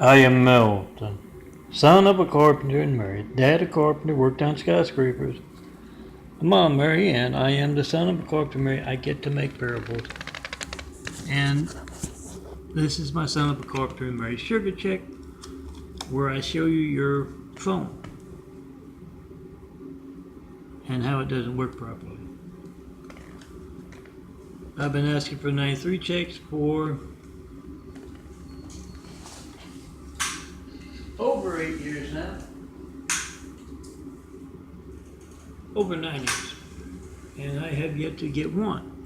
I am Milton, son of a carpenter and married. Dad a carpenter, worked on skyscrapers. Mom Mary Ann, I am the son of a carpenter Mary. I get to make parables. And this is my son of a carpenter and Mary sugar check, where I show you your phone and how it doesn't work properly. I've been asking for 93 checks for over 8 years now. Over 9 years. And I have yet to get one.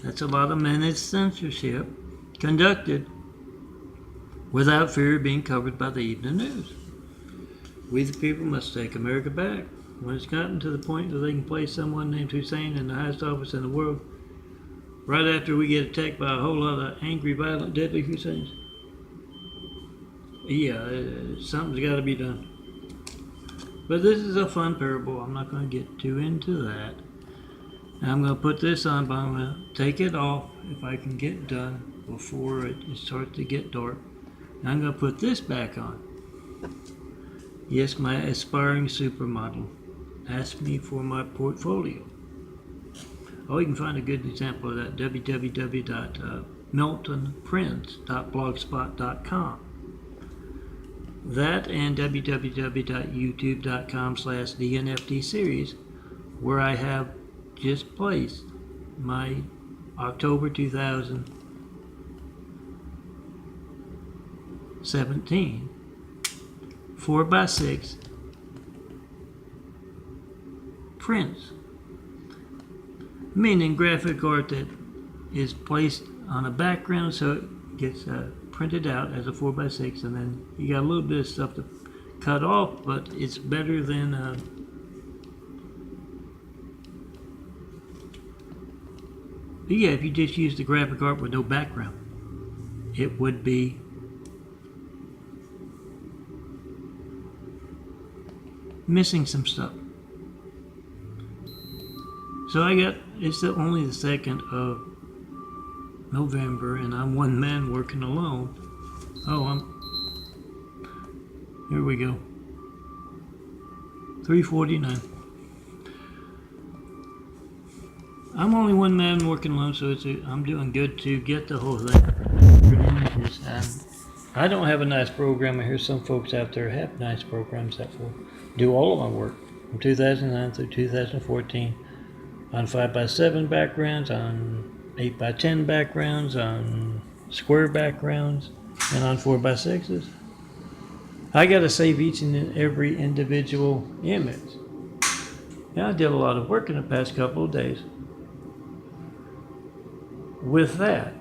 That's a lot of managed censorship conducted without fear of being covered by the evening news. We the people must take America back. When it's gotten to the point that they can place someone named Hussein in the highest office in the world, right after we get attacked by a whole lot of angry, violent, deadly Husseins, something's got to be done. But this is a fun parable. I'm not going to get too into that. I'm going to put this on, but I'm going to take it off if I can get done before it starts to get dark. And I'm going to put this back on. Yes, my aspiring supermodel asked me for my portfolio. Oh, you can find a good example of that, www.miltonprints.blogspot.com. That and www.youtube.com/DNFD series, where I have just placed my October 2017 4x6 prints, meaning graphic art that is placed on a background so it gets printed out as a 4x6, and then you got a little bit of stuff to cut off, but it's better than if you just use the graphic art with no background, it would be missing some stuff. So it's only the 2nd of November, and I'm one man working alone. Here we go. 3:49. I'm only one man working alone, so I'm doing good to get the whole thing. I don't have a nice program. I hear some folks out there have nice programs that will do all of my work from 2009 through 2014 on 5x7 backgrounds, on 8x10 backgrounds, on square backgrounds, and on 4x6s. I got to save each and every individual image. Now, I did a lot of work in the past couple of days with that,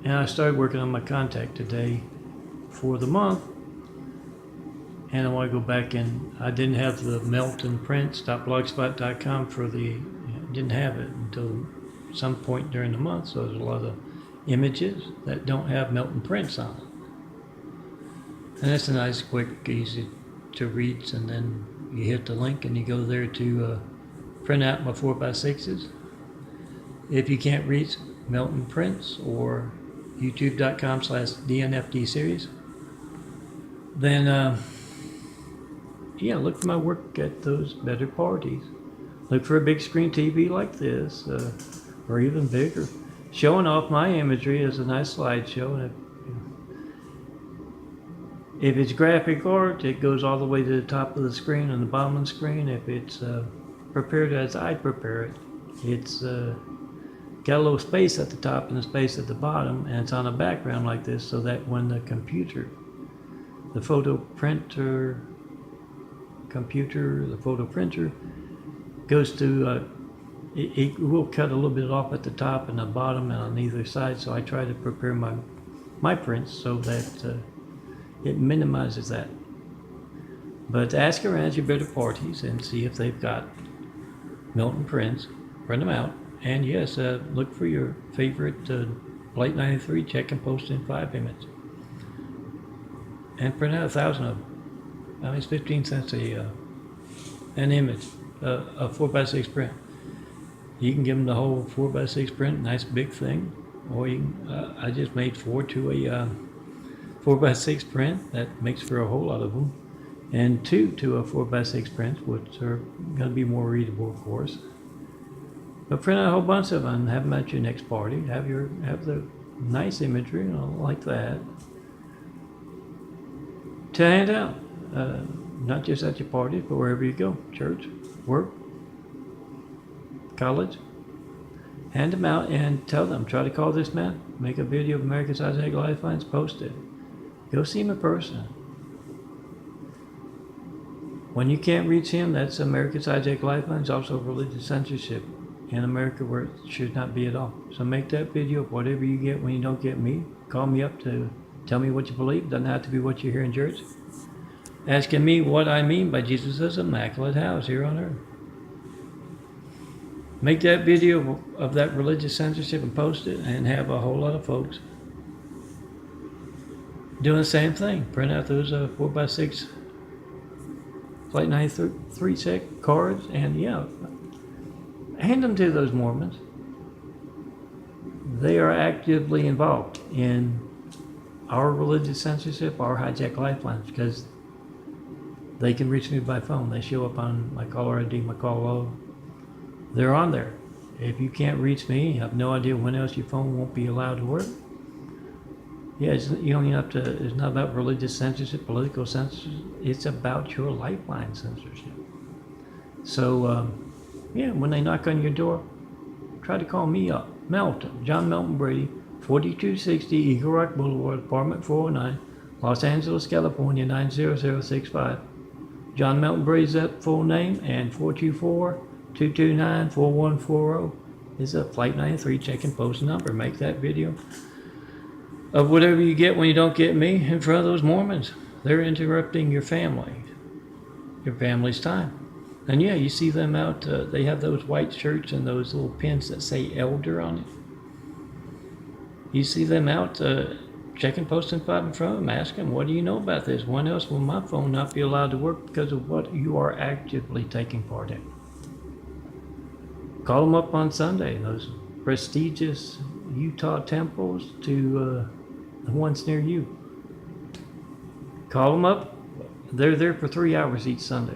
and I started working on my contact today for the month. And I want to go back in. I didn't have the meltonprints.blogspot.com didn't have it until some point during the month, so there's a lot of images that don't have Melton prints on it. And that's a nice, quick, easy to read, and then you hit the link and you go there to print out my 4x6s. If you can't reach Melton Prints or youtube.com/DNFD series, then look for my work at those better parties. Look for a big screen TV like this, or even bigger, showing off my imagery as a nice slideshow. And if it's graphic art, it goes all the way to the top of the screen and the bottom of the screen. If it's prepared as I prepare it, it's got a little space at the top and a space at the bottom, and it's on a background like this, so that when the photo printer goes to, it will cut a little bit off at the top and the bottom and on either side. So I try to prepare my prints so that it minimizes that. But ask around your better parties and see if they've got Melton prints, print them out, and yes, look for your favorite Blake 93 check and post in 5 image, and print out 1,000 of them. I mean, it's 15 cents an image, a 4x6 print. You can give them the whole 4x6 print, nice big thing, or you can, I just made 4 to a 4x6 print. That makes for a whole lot of them. And 2 to a 4x6 print, which are going to be more readable, of course. But print out a whole bunch of them and have them at your next party. Have the nice imagery, like that, to hand out. Not just at your parties, but wherever you go, church, work, college. Hand them out and tell them, try to call this man, make a video of America's Hijacked Lifelines, post it. Go see him in person. When you can't reach him, that's America's Hijacked Lifelines, also religious censorship in America where it should not be at all. So make that video of whatever you get when you don't get me. Call me up to tell me what you believe. Doesn't have to be what you hear in church. Asking me what I mean by Jesus' immaculate house here on earth. Make that video of that religious censorship and post it, and have a whole lot of folks doing the same thing. Print out those 4x6 Flight 93 check cards, and hand them to those Mormons. They are actively involved in our religious censorship, our hijacked lifelines, because they can reach me by phone. They show up on my caller ID, my call log. They're on there. If you can't reach me, you have no idea when else your phone won't be allowed to work. You don't even have to, it's not about religious censorship, political censorship. It's about your lifeline censorship. So, when they knock on your door, try to call me up. Melton, John Melton Brady, 4260 Eagle Rock Boulevard, apartment 409, Los Angeles, California, 90065. John Melton Brady's that full name, and 424-229-4140 is a Flight 93 check and post number. Make that video of whatever you get when you don't get me in front of those Mormons. They're interrupting your family's time. And you see them out, they have those white shirts and those little pins that say elder on it. You see them out checking post and 5 in front of them, ask them, what do you know about this? When else will my phone not be allowed to work because of what you are actively taking part in? Call them up on Sunday, those prestigious Utah temples to the ones near you. Call them up. They're there for 3 hours each Sunday.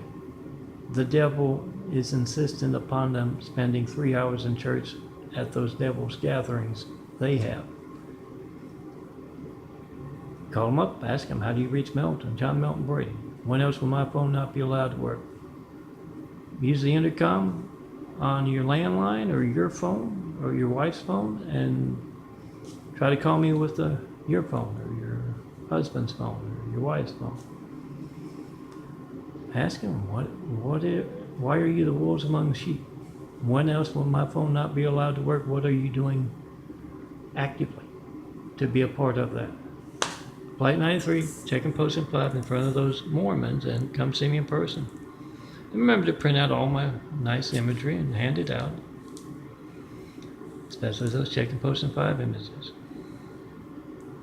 The devil is insistent upon them spending 3 hours in church at those devil's gatherings they have. Call them up, ask them, how do you reach Melton, John Melton Brady? When else will my phone not be allowed to work? Use the intercom on your landline or your phone or your wife's phone, and try to call me with your phone or your husband's phone or your wife's phone. Ask him, why are you the wolves among the sheep? When else will my phone not be allowed to work? What are you doing actively to be a part of that? Flight 93, check and post and plot in front of those Mormons, and come see me in person. And remember to print out all my nice imagery and hand it out, especially those check and post and 5 images.